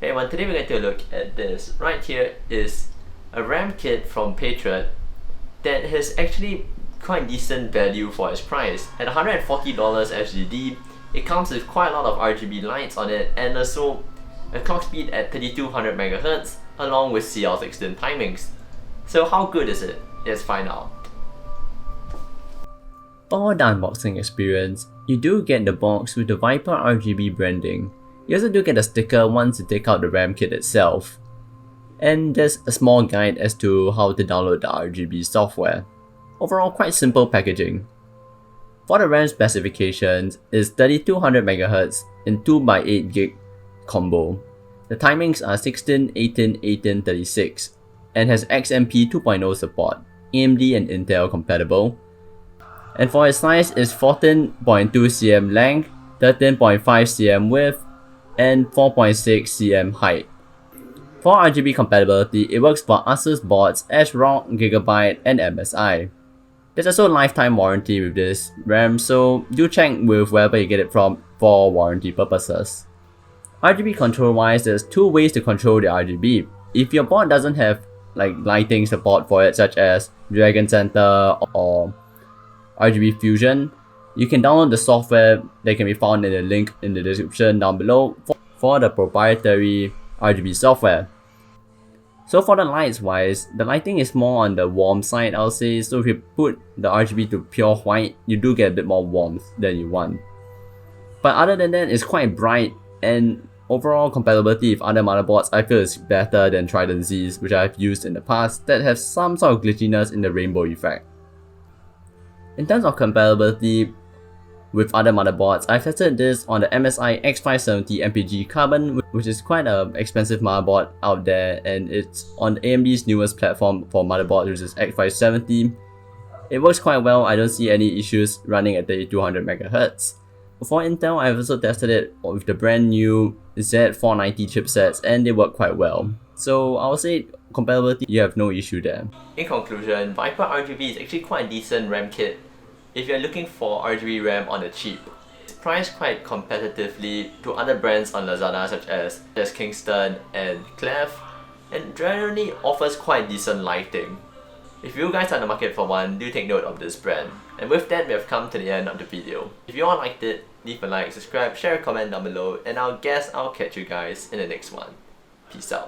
Hey everyone, today we're going to look at this. Right here is a RAM kit from Patriot that has actually quite decent value for its price. At $140 SGD, it comes with quite a lot of RGB lights on it and also a clock speed at 3200 MHz along with CL16 timings. So how good is it? Let's find out. For the unboxing experience, you do get the box with the Viper RGB branding. You also do get a sticker once you take out the RAM kit itself. And there's a small guide as to how to download the RGB software. Overall, quite simple packaging. For the RAM specifications, is 3200 MHz in 2x8GB combo. The timings are 16, 18, 18, 36 and has XMP 2.0 support, AMD and Intel compatible. And for its size is 14.2 cm length, 13.5 cm width, and 4.6 cm height. For RGB compatibility, it works for Asus boards, ASRock, Gigabyte, and MSI. There's also a lifetime warranty with this RAM, so do check with wherever you get it from for warranty purposes. RGB control wise, there's two ways to control the RGB. If your board doesn't have lighting support for it, such as Dragon Center or RGB Fusion, you can download the software that can be found in the link in the description down below for the proprietary RGB software. So for the lights wise, the lighting is more on the warm side, I'll say. So if you put the RGB to pure white, you do get a bit more warmth than you want. But other than that, it's quite bright, and overall compatibility with other motherboards I feel is better than Trident Zs, which I've used in the past, that have some sort of glitchiness in the rainbow effect. In terms of compatibility with other motherboards, I've tested this on the MSI X570 MPG Carbon, which is quite an expensive motherboard out there, and it's on AMD's newest platform for motherboards, which is X570. It works quite well, I don't see any issues running at 3200 MHz. For Intel, I've also tested it with the brand new Z490 chipsets and they work quite well. So I would say compatibility, you have no issue there. In conclusion, Viper RGB is actually quite a decent RAM kit if you're looking for RGB RAM on the cheap. It's priced quite competitively to other brands on Lazada such as Kingston and Clef, and generally offers quite decent lighting. If you guys are in the market for one, do take note of this brand. And with that, we have come to the end of the video. If you all liked it, leave a like, subscribe, share a comment down below, and I'll catch you guys in the next one. Peace out.